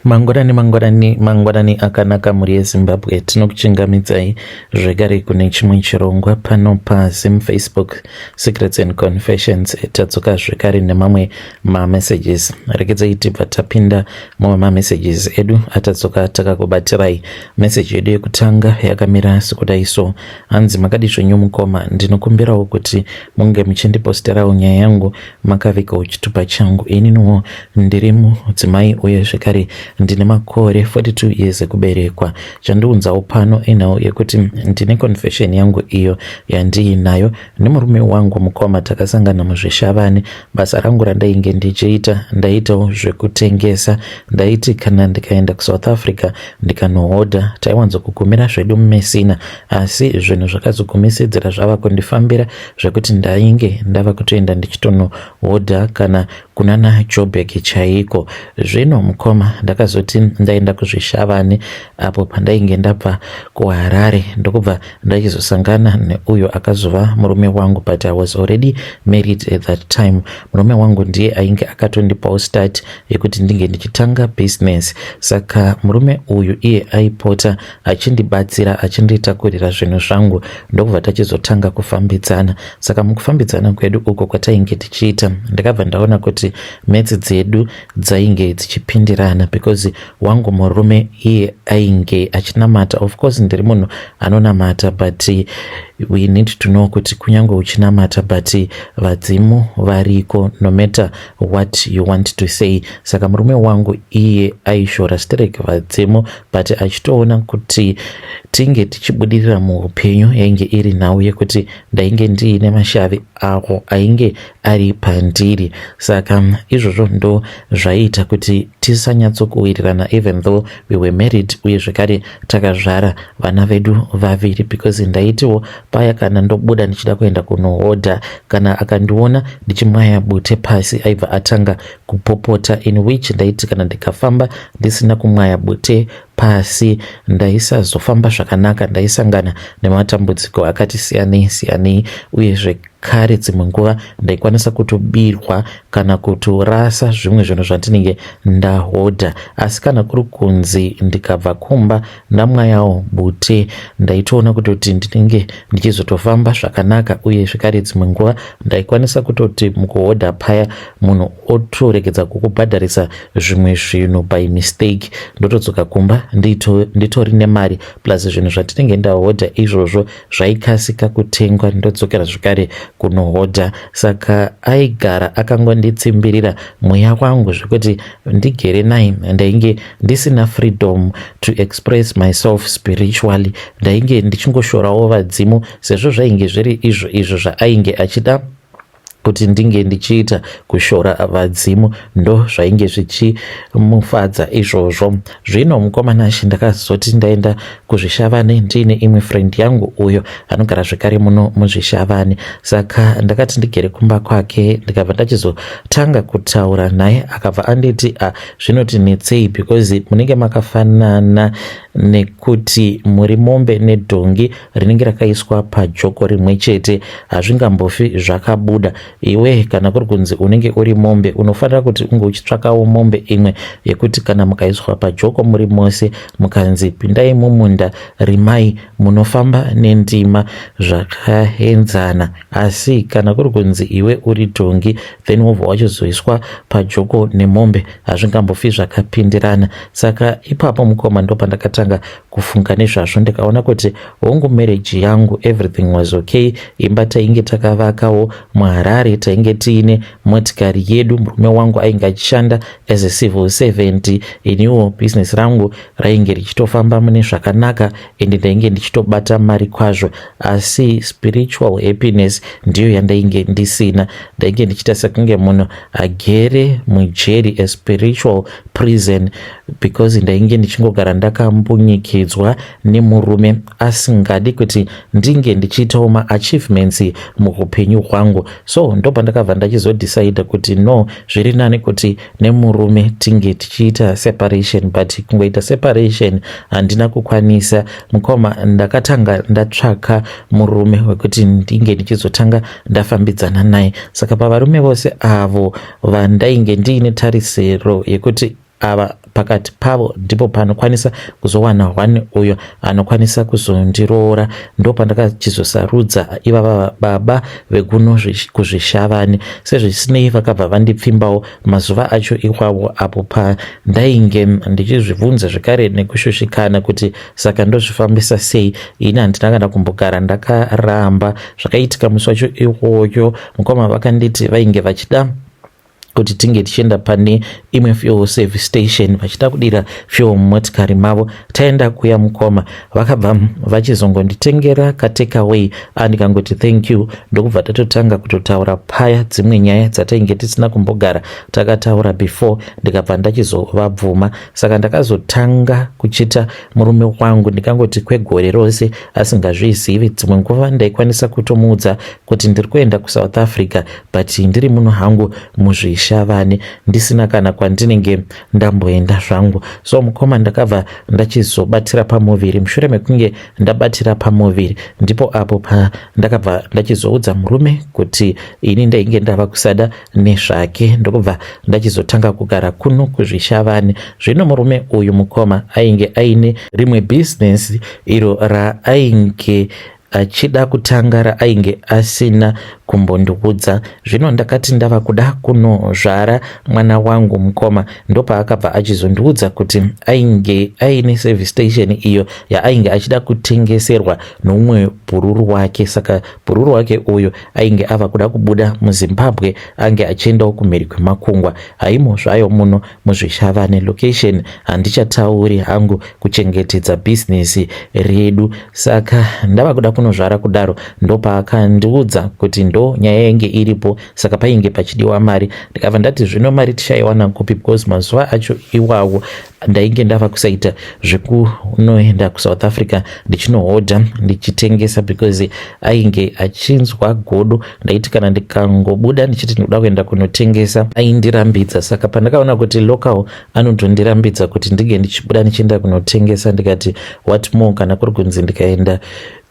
Mangwanani akanaka muri yeZimbabwe. Tinokuchingamidzai zvekare kune chimwe chirongwa pano paZim Facebook Secrets and Confessions. Tadzoka zvekare nemamwe mamessages. Rekedzai tibva tapinda mamwe mamessages edu atadzoka takakubatirai. Message yedu yekutanga yakamira sekudai so: hanzi makadi zvenyu mukoma, ndinokumbirawo kuti munge muchindiposterawo nyaya yangu makavikawo chitupa changu. Ininiwo ndiri mudzimai uye zvekare ndine makore 42 years ekuberekwa. Chandiunzawo pano inawo yekuti ndine confession yangu iyo yandiinayo nemurume wangu mukoma. Takasangana muzvishavane. Basa rangu randainge ndichiita, ndaitawo zvekutengesa. Ndaiti kana ndikaenda kuSouth Africa ndikanohodha taiwanzokugumira zvedu mumesina, asi zvinhu zvakazogumisidzira zvava kundifambira zvekuti ndainge ndava kutoenda ndichitonohodha kana kunana Joburg chaiko. Zvino mukoma ndakazoti ndaenda kuzvishavane apo pandainge ndabva kuHarare ndokubva ndachizosangana neuyo akazova murume wangu, but I was already married at that time. Murume wangu ndiye ainge akatondipawo start yekuti ndinge ndichitanga business. Saka murume uyu iye aipota achindibatsira achinditakurira zvinhu zvangu ndokubva tachizotanga kufambidzana. Saka mukufambidzana kwedu uko kwatainge tichiita, ndakabva ndaona kuti metsi dzedu dzainge dzichipindirana because wangu murume iye ainge achinamata. Of course ndiri munhu anonamata, but we need to know kuti kunyange uchinamata but vadzimu variko, no matter what you want to say. Saka murume wangu iye aishora stereke vadzimu, but achitoona kuti tinge tichibudirira muupenyu yainge iri nhau yekuti ndainge ndiine mashavi awo ainge ari pandiri. Saka izvozvo ndo zvaiita kuti tisanyatsokuwirirana even though we were married uye zvekare takazvara vana vedu vaviri, because ndaitiwo paya kana ndobuda ndichida kuenda kunohodha kana akandiona ndichimwaya bute pasi aibva atanga kupopota, in which ndaiti kana ndikafamba ndisina kumwaya bute pasi ndaisazofamba zvakanaka, ndaisangana nematambudziko akati siyanei uye zvekare dzimwe nguva ndaikwanisa kutobirwa kana kutorasa zvimwe zvinhu zvandinenge ndahodha. Asi kana kuri kunzi ndikabva kumba ndamwayawo bute ndaitoona kutoti ndinenge ndichizotofamba zvakanaka, uye zvekare dzimwe nguva ndaikwanisa kutoti mukuhodha paya munhu otoregedza kukubhadharisa zvimwe zvinhu by mistake, ndotodzoka kumba nditori nemari plus zvinhu zvatinenge ndahodha izvozvo zvaikasika kutengwa, ndodzokera zvekare kunohodha. Saka aigara akangonditsimbirira mweya wangu zvekuti ndigere naye ndainge ndisina freedom to express myself spiritually. Ndainge ndichingoshorawo vadzimu sezvo zvainge zviri izvo zvaainge achida kuti ndinge ndichiita, kushora vadzimu ndo zvainge zvichimufadza izvozvo. Zvino mukomanashi ndakazoti ndaenda kuzvishavane ndiine imwe friend yangu uyo anogara zvekare muno muzvishavane. Saka ndakati ndigere kumba kwake ndikabva ndachizotanga kutaura naye, akabva anditi zvinoti netsei because munenge makafanana nekuti muri mombe nedhongi rinenge rakaiswa pajoko rimwe chete, hazvingambofi zvakabuda. Iwe kana kuri kunzi unenge uri mombe unofanira kuti unge uchitsvakawo mombe imwe yekuti kana mukaiswa pajoko muri mose mukanzi pindai mumunda rimai, munofamba nendima zvakaenzana. Asi kana kuri kunzi iwe uri dhongi then wobva wachizoiswa pajoko nemombe hazvingambofi zvakapindirana. Saka ipapo mukoma ndo pandakatanga kufunga nezvazvo, ndikaona kuti hongu marriage yangu everything was okay. Imba tainge takavakawo muHarare, tainge tiine motikari yedu, murume wangu ainge achishanda as a civil servant, iniwo business rangu rainge richitofamba mune zvakanaka ende ndainge ndichitobata mari kwazvo, asi spiritual happiness ndiyo yandainge ndisina. Ndainge ndichita sekunge munhu agere mujeri, a spiritual prison, because ndainge ndichingogara ndakambunyikidzwa nemurume asingadi kuti ndinge ndichiitawo maachievements muupenyu hwangu. So ndopandakabva ndachizodecide kuti no, zviri nani kuti nemurume tinge tichiita separation, but kungoita separation handina kukwanisa. Mukoma ndakatanga ndatsvaka murume wekuti ndinge ndichizotanga ndafambidzana naye. Saka pavarume vose avo vandainge ndiine tarisiro yekuti ava pakati pavo ndipo panokwanisa kuzowana hwani uyo anokwanisa kuzondiroora. Ndo pandakachizosarudza ivava baba vekuno kuzvishavani. Sezvisinei vakabva vandipfimbawo mazuva acho iwawo apo pandainge ndichizvibvunza zvekare nekushushikana kuti saka ndozvifambisa sei. Ini handina kana kumbogara ndakaramba. Zvakaitika musi wacho iwoyo mukoma vakanditi vainge vachida kuti tinge tichienda pane imwe fuel service station vachida kudira fuel mumotikari mavo. Taenda kuya mukoma vakabva vachizongonditengera katekaway andikangoti thank you. Ndokubva tatotanga kutotaura paya dzimwe nyaya dzatainge tisina kumbogara takataura before. Ndikabva ndachizovabvuma. Saka ndakazotanga kuchita murume wangu ndikangoti kwegore rose asingazvizivi. Dzimwe nguva ndaikwanisa kutomuudza kuti ndiri kuenda kuSouth Africa but ndiri muno hangu muzvishavani ndisina kana kwandinenge ndamboenda zvangu. So mukoma ndakabva ndachizobatira pamuviri. Mushure mekunge ndabatira pamuviri ndipo apo ndakabva ndachizoudza murume kuti ini ndainge ndava kusada nezvake. Ndokubva ndachizotanga kugara kuno kuzvishavani. Zvino murume uyu mukoma ainge aine rimwe business iro raainge achida kutanga raainge asina kumbondiudza. Zvino ndakati ndava kuda kunozvara mwana wangu mukoma ndopaakabva achizondiudza kuti ainge aine service station iyo yaainge achida kutengeserwa noumwe bhururu wake. Saka bhururu wake uyu ainge ava kuda kubuda muZimbabwe ange achiendawo kumhiri kwemakungwa. Haimo zvayo muno muzvishavane location handichatauri hangu kuchengetedza business redu. Saka ndava kuda kunozvara kudaro ndopaakandiudza kuti ndo nyaya yange iripo. Saka painge pachidiwa mari. Ndikabva ndati zvino mari tichaiwana kupi because mazuva acho iwawo ndainge ndava kusaita zvekunoenda kuSouth Africa ndichinohodha ndichitengesa because ainge achinzwa godo. Ndaiti kana ndikangobuda ndichiti ndikuda kuenda kunotengesa aindirambidza. Saka pandakaona kuti local anondondirambidza kuti ndige ndichibuda ndichienda kunotengesa ndikati what more kana kuri kunzi ndikaenda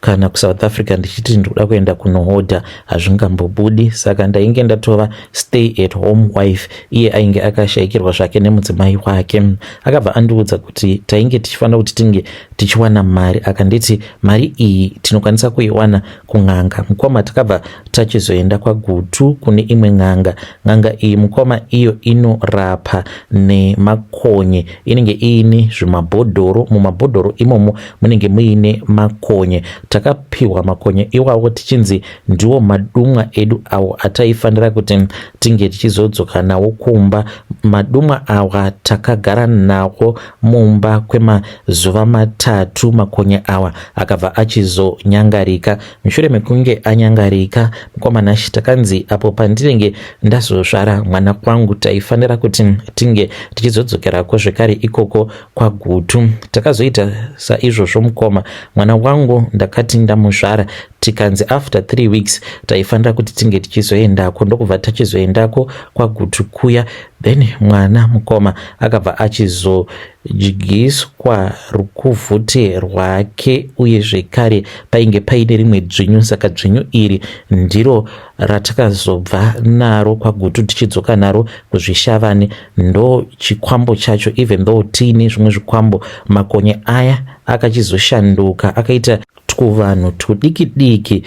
kana kuSouth Africa ndichiti ndikuda kuenda kunohodha hazvingambobudi. Saka ndainge ndatova stay at home wife. Iye ainge akashayikirwa zvake nemudzimai wake. Akabva andiudza kuti tainge tichifanira kuti tinge tichiwana mari. Akanditi mari iyi tinokwanisa kuiwana kun'anga. Mukoma takabva tachizoenda kwaGutu kune imwe n'anga. N'anga iyi mukoma iyo inorapa nemakonye. Inenge iine zvimabhodhoro. Mumabhodhoro imomo munenge muine makonye. Takapiwa makonye iwawo tichinzi ndiwo madumwa edu awo ataifanira kuti tinge tichizodzoka nawo kumba. Madumwa awa takagara nawo mumba kwemazuva matatu. Makonye awa akabva achizonyangarika. Mushure mekunge anyangarika mukoma nashi takanzi apo pandinenge ndazozvara mwana wangu taifanira kuti tinge tichizodzokerako zvekare ikoko kwaGutu. Takazoita saizvozvo mukoma. Mwana wangu ndakati ndamuzvara tikanzi after 3 weeks taifanira kuti tinge tichizoendako. Ndokubva tachizoendako kwaGutu kuya. Then mwana mukoma akabva achizodyigiswa rukuvhute rwake uye zvekare painge paine rimwe dzvinyu. Saka dzvinyu iri ndiro ratakazobva naro kwaGutu tichidzoka naro kuzvishavane. Ndo chikwambo chacho even though tiine zvimwe zvikwambo makonye aya akachizoshanduka akaita tuvanhu tudiki diki.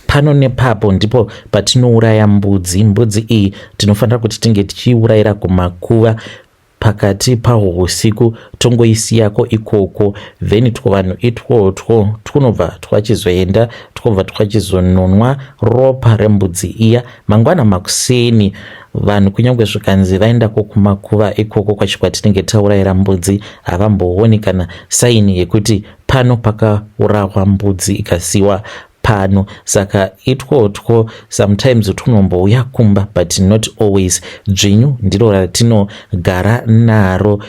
Pano nepapo ndipo patinouraya mbudzi. Mbudzi iyi tinofanira kuti tinge tichiurayira kumakuva pakati pausiku tongoisiyako ikoko. Then vanhu itwotwo tunobva twachizoenda twobva twachizononwa ropa rembudzi iya. Mangwana makuseni vanhu kunyange zvikanzi vaendako kumakuva ikoko kwatinenge taurayira mbudzi havambooni kana saini yekuti pano pakaurawa mbudzi ikasiwa pano. Saka itwotwo sometimes tunombouya kumba but not always. Dzvinyu ndiro ratinogara naro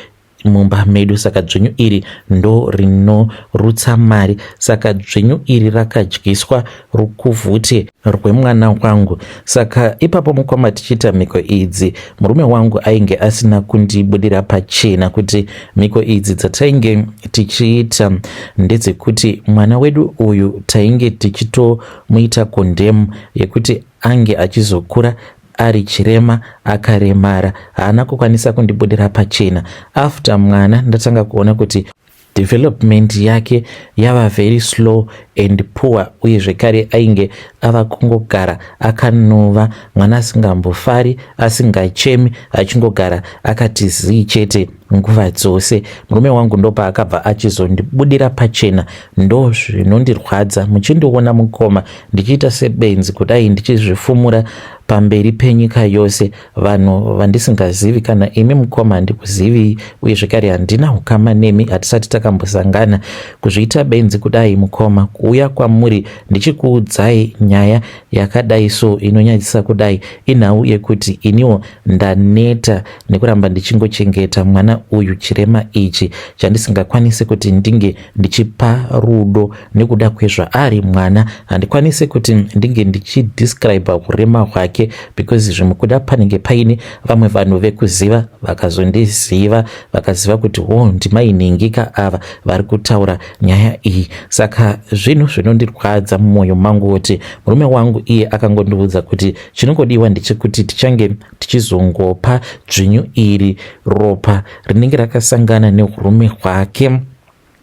mumba medu. Saka dzvinyu iri ndo rinorutsa mari. Saka dzvinyu iri rakadyiswa rukuvhute rwemwana wangu. Saka ipapo mukoma tichiita mhiko idzi murume wangu ainge asina kundibudira pachena kuti mhiko idzi dzatainge tichiita ndedzekuti mwana wedu uyu tainge tichitomuita condemn yekuti ange achizokura ari chirema akaremara, haana kukwanisa kundibudira pachena. After mwana ndatanga kuona kuti development yake yava very slow and poor, uye zvekare ainge ava kungogara akanova, mwana asingambofari, asingachemi, achingogara akati zii chete nguva dzose. Murume wangu ndopa akabva achizondibudira pachena. Ndo zvinondirwadza muchindiona mukoma ndichiita sebenzi kudai ndichizvifumura pamberi penyika yose, vanhu vandisingazivi, kana imi mukoma handikuzivi, uye zvekare handina ukama nemi, hatisati takambosangana. Kuzviita benzi kudai mukoma, kuuya kwamuri ndichikuudzai nyaya yakadai so inonyadzisa kudai, inhau yekuti iniwo ndaneta nekuramba ndichingochengeta mwana uyu chirema ichi chandisingakwanisi kuti ndinge ndichipa rudo nekuda kwezvaari mwana. Handikwanisi kuti ndinge ndichidescribe urema hwake, because zvimukuda panenge paine vamwe vanhu vekuziva vakazondiziva vakaziva kuti ndimaininhika ava vari kutaura nyaya iyi. Saka zvinhu zvinondirwadza mumwoyo mangu kuti murume wangu iye akangondiudza kuti chinongodiwa ndechekuti tichange tichizongopa dzvinyu iri ropa rinenge rakasangana neurume hwake,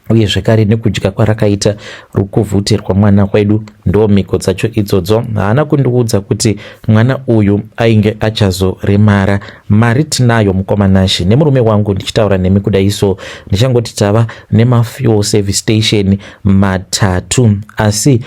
uye zvekare nekudya kwarakaita rukuvhutirwa mwana wedu. Ndo mhiko dzacho idzodzo. Haana kundiudza kuti mwana uyu ainge achazoremara. Mari tinayo mukomanashe, nemurume wangu ndichitaura nemi kudai so ndichangoti tava nemafuel service station 3, asi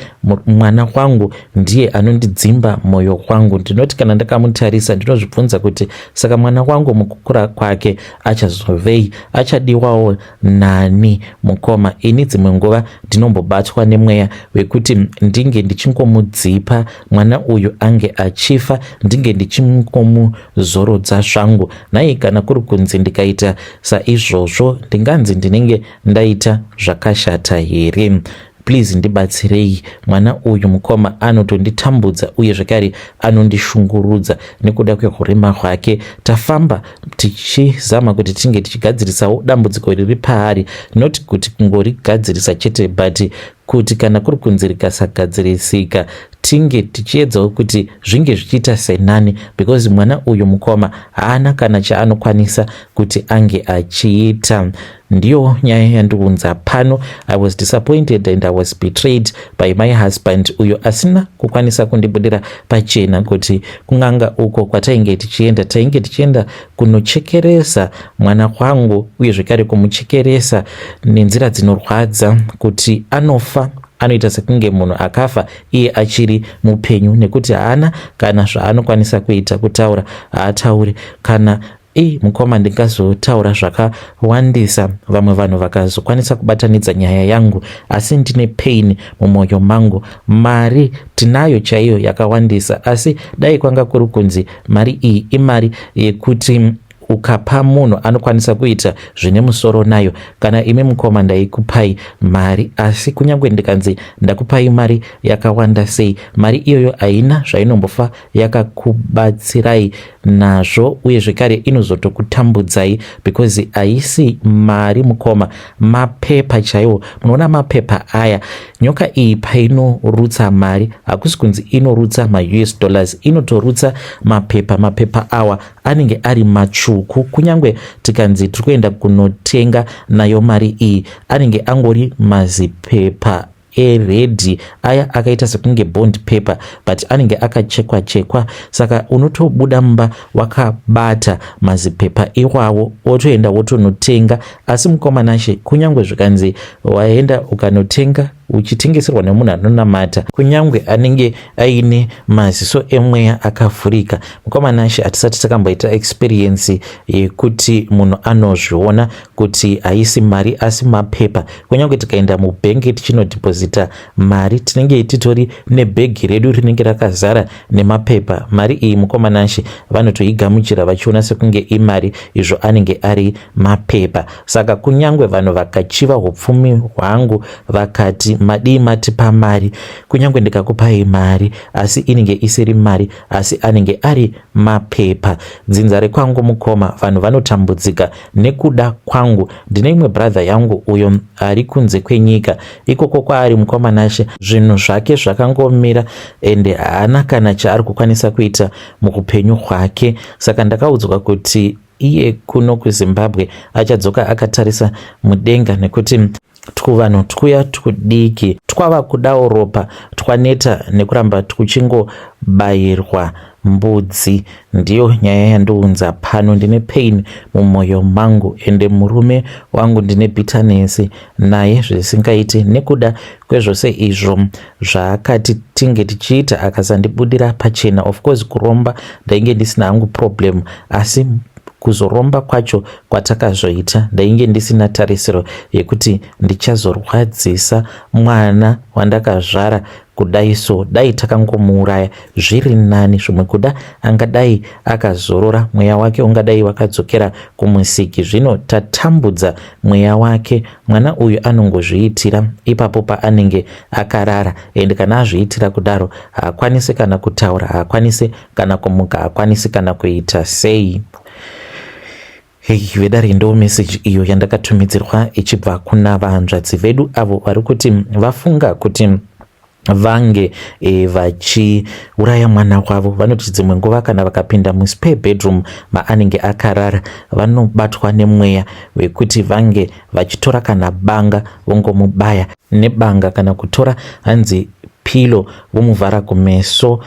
mwana wangu ndiye anondidzimba mwoyo wangu. Ndinoti kana ndakamutarisa ndinozvibvunza kuti saka mwana wangu mukukura kwake achazovei, achadiwawo nani mukoma? Ini dzimwe nguva ndinombobatwa nemweya wekuti ndinge ndichingomudzipa mwana uyu ange achifa, ndinge ndichingomuzvorodza zvangu. Nhai kana kuri kunzi ndikaita saizvozvo ndinganzi ndinenge ndaita zvakashata here? Please ndibatsirei. Mwana uyu mukoma anotonditambudza uye zvekare anondishungurudza nekuda kwehurema hwake. Tafamba tichizama kuti tinge tichigadzirisawo dambudziko riri paari, not kuti kungorigadzirisa chete, but kuti kana kuri kunzi rikasagadzirisika tinge tichiedzawo kuti zvinge zvichiita senani, because mwana uyu mukoma haana kana chaanokwanisa kuti ange achiita. Ndiyo nyaya yandiunza pano. I was disappointed and I was betrayed by my husband, uyo asina kukwanisa kundibudira pachena kuti kunganga uko kwatainge tichienda kunochekeresa mwana wangu, uye zvekare kumuchekeresa nenzira dzinorwadza kuti anofa, anoita sekunge munhu akafa iye achiri mupenyu, nekuti haana kana zvaanokwanisa kuita. Kutaura haatauri. Kana mukoma ndingazotaura zvakawandisa, vamwe vanhu vakazokwanisa kubatanidza nyaya yangu, asi ndine pain mumwoyo mangu. Mari tinayo chaiyo yakawandisa, asi dai kwanga kuri kunzi mari iyi imari yekuti ukapa munhu anokwanisa kuita zvine musoro nayo. Kana imi mukoma ndaikupai mari, asi kunyange ndikanzi ndakupai mari yakawanda sei, mari iyoyo haina zvainombofa yakakubatsirai nazvo, uye zvekare inozotokutambudzai, because haisi mari mukoma, mapepa chaiwo. Munoona mapepa aya, nyoka iyi painorutsa mari hakusi kunzi inorutsa ma-US dollars, inotorutsa mapepa. Mapepa awa anenge ari matsvuku, kunyange tikanzi tiri kuenda kunotenga nayo mari iyi anenge angori mazipepa eredhi aya akaita sekunge bond paper, but anenge akachekwa. Saka unotobuda mumba wakabata mazipepa iwawo wotoenda wotonotenga. Asi mukomanashe, kunyange zvikanzi waenda ukanotenga uchitengeserwa nemunhu anonamata, kunyange anenge aine maziso emweya akavhurika, mukomanashe hatisati takamboita experience yekuti munhu anozviona kuti haisi mari asi mapepa. Kunyange tikaenda mubhengi tichinodhipozita mari, tinenge titori nebhegi redu rinenge rakazara nemapepa. Mari iyi mukomanashe vanotoigamuchira vachiona sekunge imari, izvo anenge ari mapepa. Saka kunyange vanhu vakachiva upfumi hwangu vakati madii matipa mari, kunyange ndikakupai mari asi inenge isiri mari, asi anenge ari mapepa. Dzinza rekwangu mukoma, vanhu vanotambudzika nekuda kwangu. Ndine imwe brother yangu uyo ari kunze kwenyika, ikoko kwaari mukoma nashe zvinhu zvake zvakangomira ende haana kana chaari kukwanisa kuita mukupenyu kwake. Saka ndakaudzwa kuti iye kuno kuZimbabwe achadzoka akatarisa mudenga, nekuti vanhu tikuya tukudiki twava kudawo ropa, twaneta nekuramba tuchingobayirwa mbudzi. Ndiyo nyaya yandiunza pano. Ndine pain mumwoyo mangu ende murume wangu ndine bitterness naye zvisingaiti nekuda kwezvose izvo zvaakati tinge tichiita akasandibudira pachena. Of course kuromba ndainge ndisina hangu problem, asi kuzoromba kwacho kwatakazoita ndainge ndisina tarisiro yekuti ndichazorwadzisa mwana wandakazvara kudai. So dai takangomuuraya zviri nani, zvimwe kuda angadai akazorora, mweya wake ungadai wakadzokera kumusiki. Zvino tatambudza mweya wake. Mwana uyu anongozviitira ipapo paanenge akarara, ende kana azviitira kudaro haakwanisi kana kutaura, haakwanisi kana kumuka, haakwanisi kana kuita sei. Vedare ndo message iyo yandakatumidzirwa ichibva kuna vahanzvadzi vedu avo vari kuti vafunga kuti vange vachiuraya mwana wavo. Vanoti dzimwe nguva kana vakapinda muspare bedroom maanenge akarara vanobatwa nemweya wekuti vange vachitora kana banga vongomubaya nebanga, kana kutora hanzi pilo vomuvhara kumeso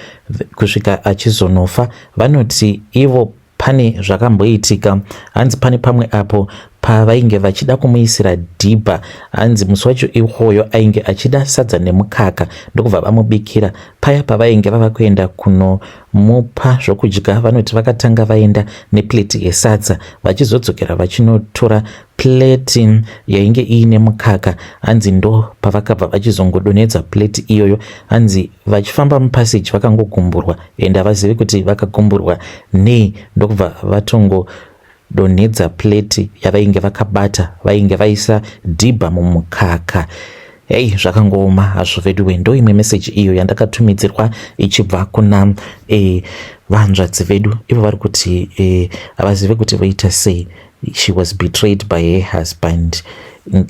kusvika achizonofa. Vanoti ivo pane zvakamboitika, hanzi pane pamwe apo pavainge vachida kumuisira dhibha, hanzi musi wacho iwoyo ainge achida sadza nemukaka, ndokubva vamubikira. Paya pavainge vava kuenda kunomupa zvokudya, vanoti vakatanga vaenda nepleti yesadza, vachizodzokera vachinotora pleti yainge iine mukaka. Hanzi ndo pavakabva vachizongodonedza pleti iyoyo. Hanzi vachifamba mupaseji vakangogumburwa ende havazivi kuti vakagumburwa nei, ndokubva vatongodonedza pleti yavainge vakabata, vainge vaisa dhibha mumukaka. Zvakangooma hazvo vedu. Ndo imwe meseji iyo yandakatumidzirwa ichibva kuna vahanzvadzi vedu. Ivo vari kuti havazive kuti voita sei. She was betrayed by her husband.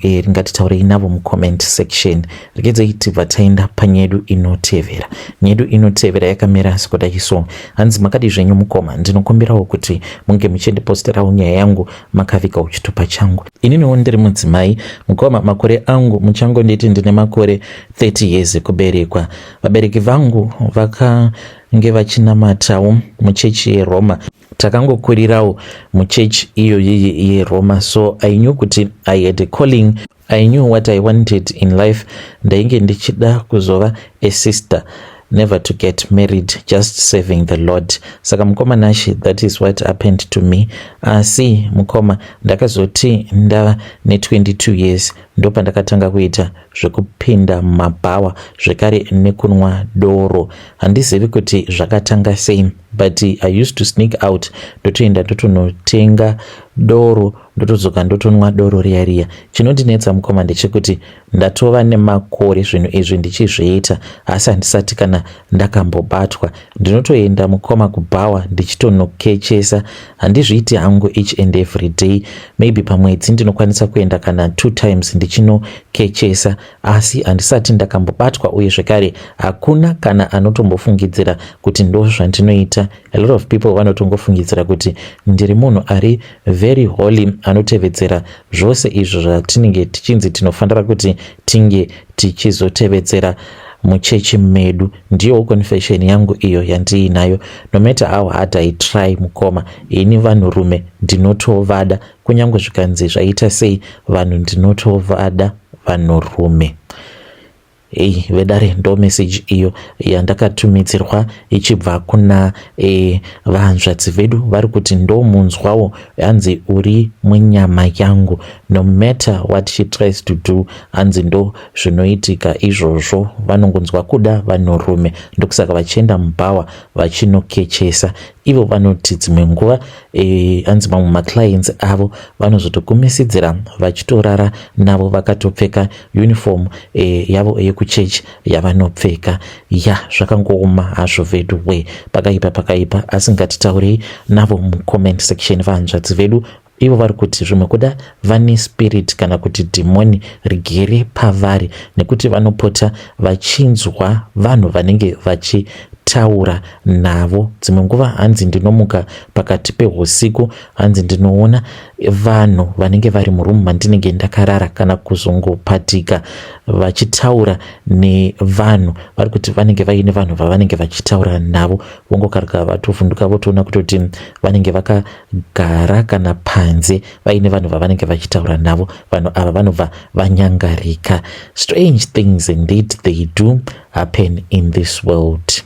Ringatitaurei navo mucomment section. Regedzei tibva taenda panyedu inotevera. Nyedu inotevera yakamira sekudai so. Hanzi makadi zvenyu mukoma, ndinokumbirawo kuti munge muchindiposterawo nyaya yangu makavika uchitupa changu. Ininiwo ndiri mudzimai mukoma, makore angu muchangonditi ndine makore 30 years kuberekwa. Vabereki vangu vakange vachinamatawo muchechi yeRoma. Takangokurirawo muchechi iyo yeRoma. So I knew kuti I had a calling. I knew what I wanted in life. Ndainge ndichida kuzova a sister, never to get married, just serving the Lord. Saka mukoma nashi, that is what happened to me. Asi mukoma ndakazoti ndava ne22 years ndopa ndakatanga kuita zvekupinda mumabhawa zvekare nekunwa doro. Handizivi kuti zvakatanga sei, but I used to sneak out, ndotoenda ndotonotenga doro, ndotodzoka ndotonwa doro riya riya. Chinondinetsa mukoma ndechekuti ndatova nemakore zvinhu izvi ndichizviita, asi handisati kana ndakambobatwa. Ndinotoenda mukoma kubhawa ndichitonokechesa. Handizviiti hangu each and every day, maybe pamwedzi ndinokwanisa kuenda kana 2 times ndichinokechesa, asi handisati ndakambobatwa. Uye zvekare hakuna kana anotombofungidzira kuti ndo zvandinoita. A lot of people vanotongofungidzira kuti ndiri munhu ari very holy, anotevedzera zvose izvo zvatinenge tichinzi tinofanira kuti tinge tichizotevedzera muchechi medu. Ndiyo confession yangu iyo yandiinayo. No matter how hard I try mukoma, ini vanhurume ndinotovada, kunyange zvikanzi zvaita sei, vanhu ndinotovada vanhurume. Vedare ndo message iyo yandakatumidzirwa ichibva kuna vahanzvadzi vedu vari kuti ndo munzwawo, hanzi uri munyama yangu, no matter what she tries to do, hanzi ndo zvinoitika izvozvo. Vanongonzwa kuda vanhurume, ndokusaka vachienda mubhawa vachinokechesa. ivo vanoti dzimwe nguva anzi mamwe maclients avo vanozotogumisidzira vachitorara navo vakatopfeka uniform yavo yekuchechi yavanopfeka. Zvakangooma hazvo vedu we, pakaipa asi ngatitaurei navo mucomment section vahanzvadzi vedu. Ivo vari kuti zvimwe kuda vane spirit kana kuti dhimoni rigere pavari, nekuti vanopota vachinzwa vanhu vanenge vachitaura navo. Dzimwe nguva hanzi ndinomuka pakati peusiku, hanzi ndinoona vanhu vanenge vari murumu mandinenge ndakarara kana kuzongopatika vachitaura nevanhu. Vari kuti vanenge vaine vanhu vavanenge vachitaura navo, vongokaruka vatovhunduka votoona kutoti vanenge vakagara kana panze vaine vanhu vavanenge vachitaura navo. Vanhu ava vanobva vanyangarika. Strange things indeed they do happen in this world.